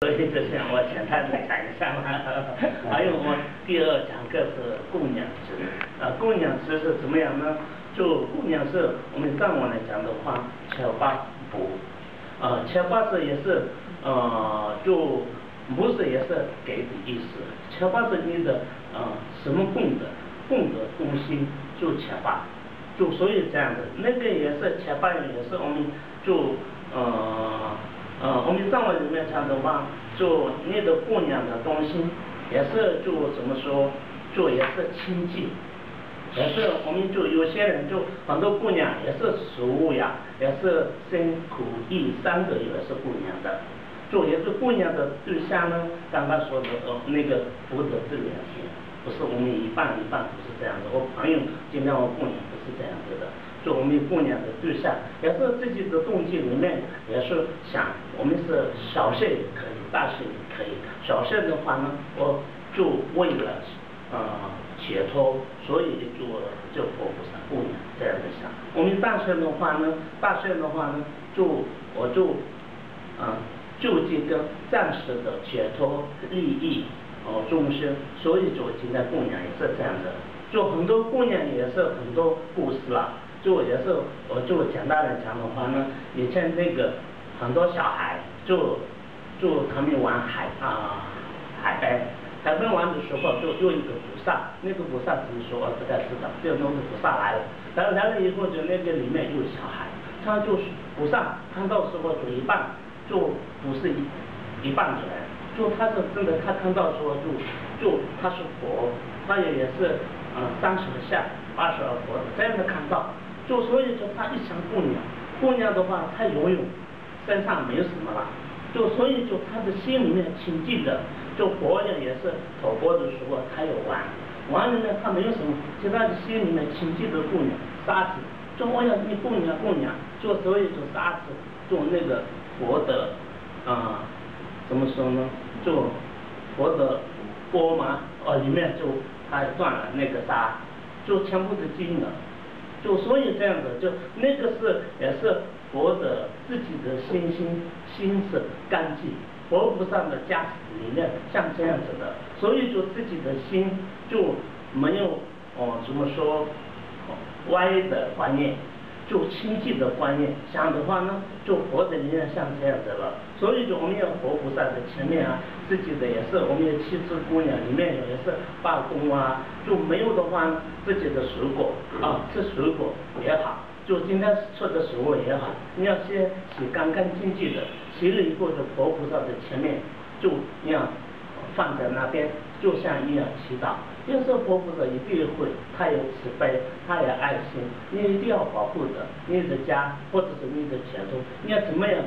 所以这些我简单的讲一下嘛。还有我第二讲个是供养词，供养词是怎么样呢？就供养是我们藏文来讲的话，切巴补，切巴是也是就不是也是给的意思，切巴是你的什么供的东西就切巴，就所以这样的那个也是切巴也是我们就我们藏文里面讲的话，就你的供养的东西，也是就怎么说，就也是亲近，也是我们就有些人就很多供养也是食物呀，也是身口意三个也是供养的，就也是供养的对象呢，刚刚说的那个福德这两天，不是我们一半不是这样的。我朋友今天我供养不是这样子的。就我们供养的对象，也是自己的动机里面，也是想我们是小事也可以，大事也可以。小事的话呢，我就为了解脱，所以就佛菩萨供养这样的想。我们大事的话呢，我就就这个暂时的解脱利益众生，所以就今天供养也是这样的。就很多供养也是很多故事啦。就也是，我就简单的讲的话呢，以前那个很多小孩就他们玩海边玩的时候，就有一个菩萨，那个菩萨怎么说我不太知道，就那个菩萨来了，来了以后就那个里面有小孩，他就是菩萨看到时候就一半，就不是一半的人，就他是真的，他看到说就他是佛，他也是30下20而佛的这样的看到。就所以说他一想供养的话，他游泳身上没有什么了，就所以就他的心里面清净的，就佛也是投钵的时候他有玩里面他没有什么，就他的心里面清净的供养沙子，就我要你供养，就所以就沙子就那个佛的怎么说呢？就佛的钵嘛，里面就他断了那个沙，就全部是金的。就所以这样的，就那个也是佛的自己的心是干净，佛菩萨的加持里面像这样子的，所以就自己的心就没有怎么说歪的观念，就清净的观念，想的话呢，就佛的里面像这样子了。所以就我们要佛菩萨的前面自己的也是我们的七支供养里面也是罢供就没有的话呢，自己的水果吃水果也好，就今天吃的食物也好，你要先洗干净的，洗了以后就佛菩萨的前面就你要放在那边，就像你要祈祷。有时候佛菩萨一定会，他有慈悲，他有爱心，你一定要保护的你的家或者是你的前途，你要怎么样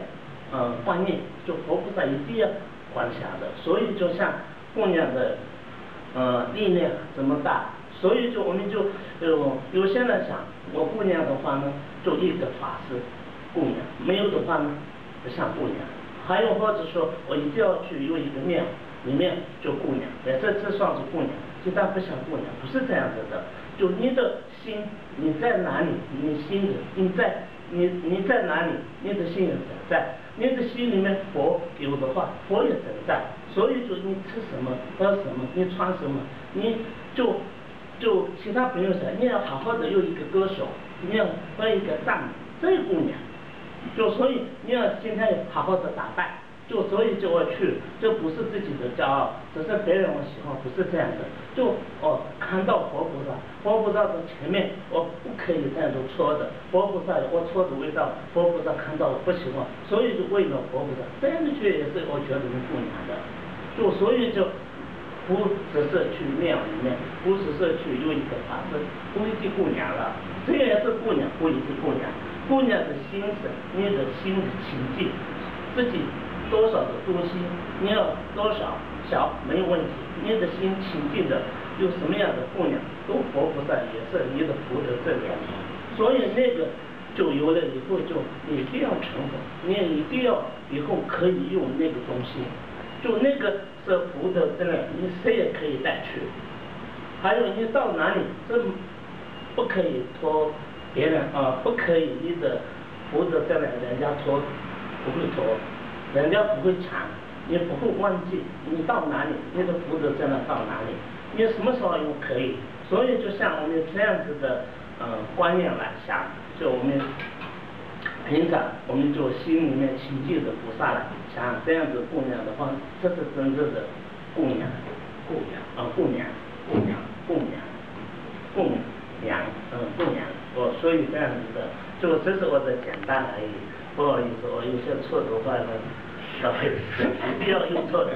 观念，就佛菩萨一定要管辖的。所以就像供养的力量这么大，所以就我们就有些人想我供养的话呢，就一个法师供养，没有的话呢不像供养。还有或者说我一定要去有一个庙里面就供养，也这算是供养，其他不像供养，不是这样子的。就你的心你在哪里，你心的你在哪里，你的心也在，你的心里面佛有的话，佛也在。所以说你吃什么喝什么，你穿什么，你就其他朋友讲，你要好好的有一个歌手，你要和一个赞美，这个供养。就所以你要今天好好的打扮，就所以就要去，这不是自己的骄傲，只是别人我喜欢，不是这样的。就看到佛菩萨的前面，我不可以这样子搓的，佛菩萨我搓的味道，佛菩萨看到了不喜欢，所以就为了佛菩萨，这样的去也是我觉得是供养的。就所以就不只是去庙里面，不只是去有一个法师，不一定供养了，这也是供养，不一定供养。供养的心是你的心的清净，自己多少的东西，你要多少小没有问题，你的心清净的，有什么样的供养，都佛菩萨也是你的福德这两种，所以那个就有了以后就你一定要成佛，你一定要以后可以用那个东西，就那个是福德这样，你谁也可以带去。还有你到哪里，这不可以托别人不可以你的福德在那人家托不会托，人家不会抢，你不会忘记你到哪里，你的福德真的到哪里，你什么时候又可以。所以就像我们这样子的观念来想，就我们平常我们就心里面请记着菩萨来想这样子供养的话，这是真正的供养，供养，所以这样子的，就这是我的简单而已，不好意思，我有些错的话呢，不好意思，不要用错的。